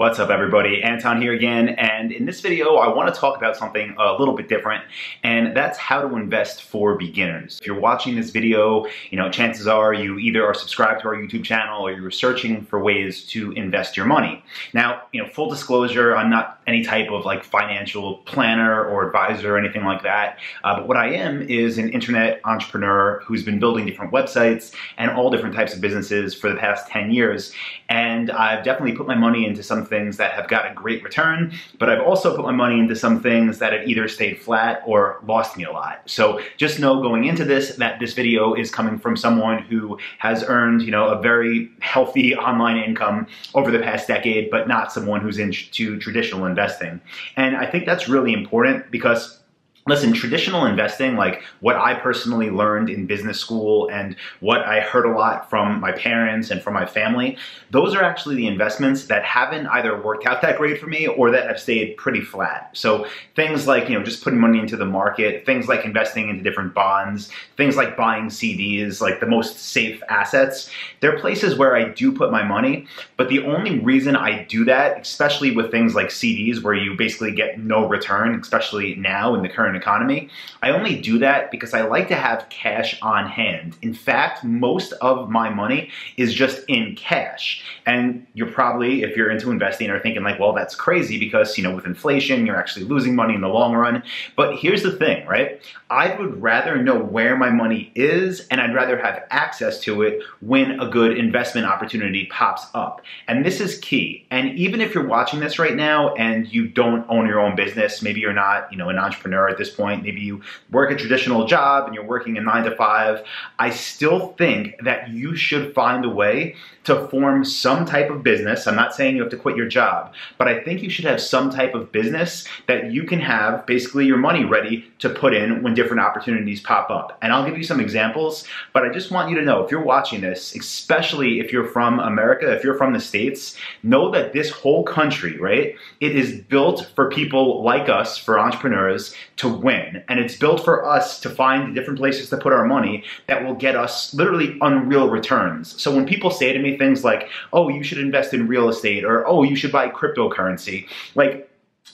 What's up, everybody? Anton here again, and in this video I want to talk about something a little bit different, and that's how to invest for beginners. If you're watching this video, chances are you either are subscribed to our YouTube channel or you're searching for ways to invest your money. Now, full disclosure, I'm not any type of financial planner or advisor or anything like that, but what I am is an internet entrepreneur who's been building different websites and all different types of businesses for the past 10 years, and I've definitely put my money into some things that have got a great return, but I've also put my money into some things that have either stayed flat or lost me a lot. So just know going into this that this video is coming from someone who has earned, a very healthy online income over the past decade, but not someone who's into traditional investing. And I think that's really important because listen, traditional investing, like what I personally learned in business school and what I heard a lot from my parents and from my family, those are actually the investments that haven't either worked out that great for me or that have stayed pretty flat. So things like, just putting money into the market, things like investing into different bonds, things like buying CDs, like the most safe assets, they're places where I do put my money. But the only reason I do that, especially with things like CDs where you basically get no return, especially now in the current economy, I only do that because I like to have cash on hand. In fact, most of my money is just in cash. And you're probably, if you're into investing, are thinking like, well, that's crazy because, with inflation, you're actually losing money in the long run. But here's the thing, right? I would rather know where my money is, and I'd rather have access to it when a good investment opportunity pops up. And this is key. And even if you're watching this right now and you don't own your own business, maybe you're not, an entrepreneur at this point, maybe you work a traditional job and you're working a 9 to 5, I still think that you should find a way to form some type of business. I'm not saying you have to quit your job, but I think you should have some type of business that you can have basically your money ready to put in when different opportunities pop up. And I'll give you some examples, but I just want you to know, if you're watching this, especially if you're from America, if you're from the States, know that this whole country, right, it is built for people like us, for entrepreneurs, to win. And it's built for us to find different places to put our money that will get us literally unreal returns. So when people say to me things like, oh, you should invest in real estate, or oh, you should buy cryptocurrency,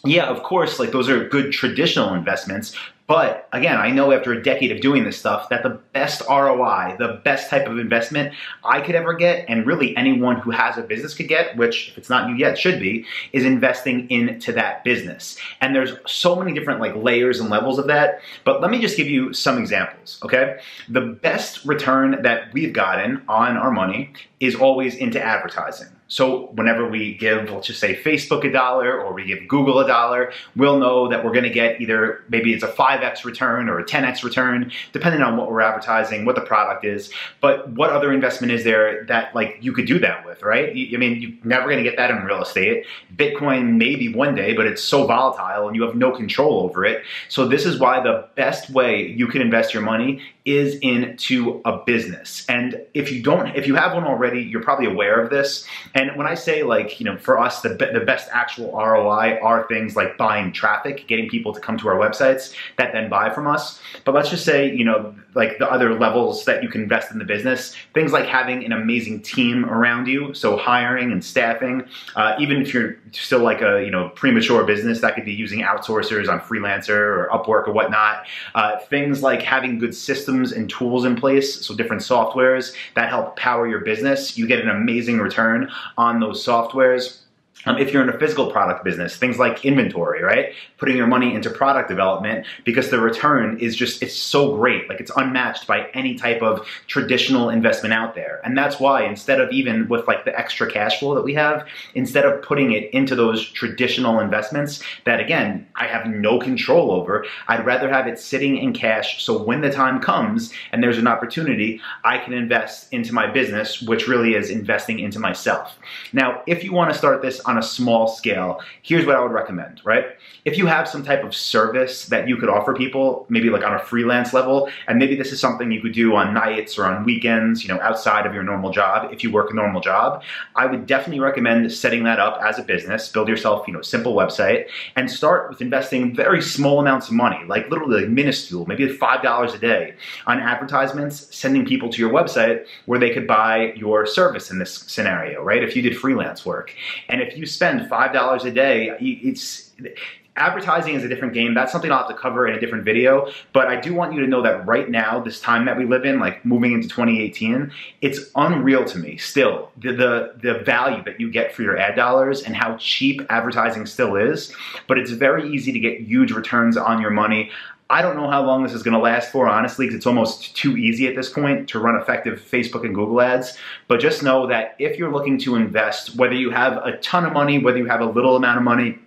yeah, of course, those are good traditional investments. But again, I know after a decade of doing this stuff that the best ROI, the best type of investment I could ever get, and really anyone who has a business could get, which if it's not you yet should be, is investing into that business. And there's so many different layers and levels of that. But let me just give you some examples, okay? The best return that we've gotten on our money is always into advertising. So whenever we give, let's just say Facebook $1 or we give Google $1, we'll know that we're gonna get either, maybe it's a 5x return or a 10x return, depending on what we're advertising, what the product is. But what other investment is there that you could do that with, right? I mean, you're never gonna get that in real estate. Bitcoin maybe one day, but it's so volatile and you have no control over it. So this is why the best way you can invest your money is into a business. And if you have one already, you're probably aware of this. And when I say for us, the best actual ROI are things like buying traffic, getting people to come to our websites that then buy from us. But let's just say, the other levels that you can invest in the business, things like having an amazing team around you. So hiring and staffing, even if you're still a, premature business, that could be using outsourcers on Freelancer or Upwork or whatnot. Things like having good systems and tools in place, so different softwares that help power your business. You get an amazing return on those softwares. If you're in a physical product business, things like inventory, right? Putting your money into product development because the return is it's so great. It's unmatched by any type of traditional investment out there. And that's why instead of even with the extra cash flow that we have, instead of putting it into those traditional investments that, again, I have no control over, I'd rather have it sitting in cash. So when the time comes and there's an opportunity, I can invest into my business, which really is investing into myself. Now, if you want to start this on a small scale, here's what I would recommend, right? If you have some type of service that you could offer people, maybe on a freelance level, and maybe this is something you could do on nights or on weekends, outside of your normal job, if you work a normal job, I would definitely recommend setting that up as a business. Build yourself, a simple website and start with investing very small amounts of money, literally minuscule, maybe $5 a day on advertisements, sending people to your website where they could buy your service in this scenario, right? If you did freelance work. And if you spend $5 a day, advertising is a different game. That's something I'll have to cover in a different video, but I do want you to know that right now, this time that we live in, like moving into 2018, it's unreal to me still, the value that you get for your ad dollars and how cheap advertising still is, but it's very easy to get huge returns on your money. I don't know how long this is going to last for, honestly, because it's almost too easy at this point to run effective Facebook and Google ads. But just know that if you're looking to invest, whether you have a ton of money, whether you have a little amount of money,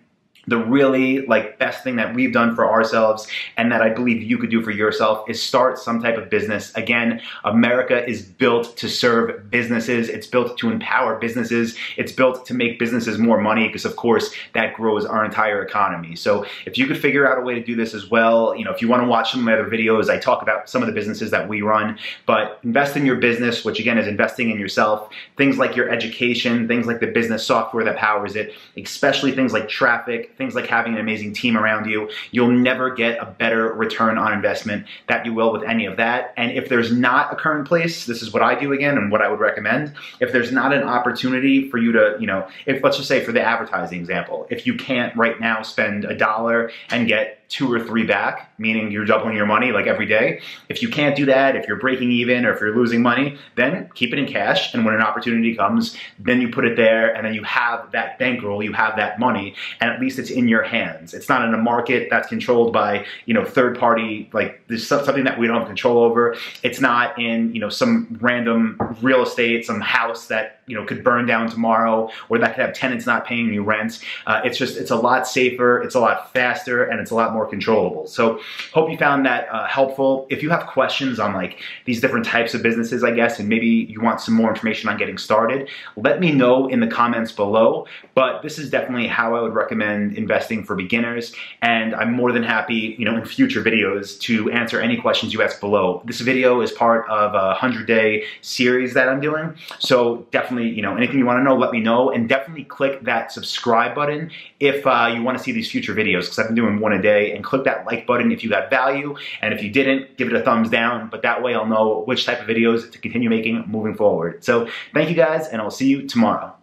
the really best thing that we've done for ourselves and that I believe you could do for yourself is start some type of business. Again, America is built to serve businesses. It's built to empower businesses. It's built to make businesses more money because, of course, that grows our entire economy. So if you could figure out a way to do this as well, if you want to watch some of my other videos, I talk about some of the businesses that we run, but invest in your business, which again is investing in yourself. Things like your education, things like the business software that powers it, especially things like traffic, things like having an amazing team around you. You'll never get a better return on investment that you will with any of that. And if there's not a current place, this is what I do again and what I would recommend. If there's not an opportunity for you to, if let's just say for the advertising example, if you can't right now spend $1 and get 2 or 3 back, meaning you're doubling your money like every day. If you can't do that, if you're breaking even or if you're losing money, then keep it in cash. And when an opportunity comes, then you put it there and then you have that bankroll, you have that money, and at least it's in your hands. It's not in a market that's controlled by, third party, there's something that we don't have control over. It's not in, some random real estate, some house that, could burn down tomorrow or that could have tenants not paying you rent. It's a lot safer, it's a lot faster, and it's a lot more controllable. So hope you found that helpful. If you have questions on these different types of businesses, I guess, and maybe you want some more information on getting started, let me know in the comments below. But this is definitely how I would recommend investing for beginners. And I'm more than happy, in future videos to answer any questions you ask below. This video is part of a 100-day series that I'm doing. So definitely, anything you want to know, let me know. And definitely click that subscribe button if you want to see these future videos, because I've been doing one a day. And click that like button if you got value. And if you didn't, give it a thumbs down. But that way I'll know which type of videos to continue making moving forward. So thank you guys, and I'll see you tomorrow.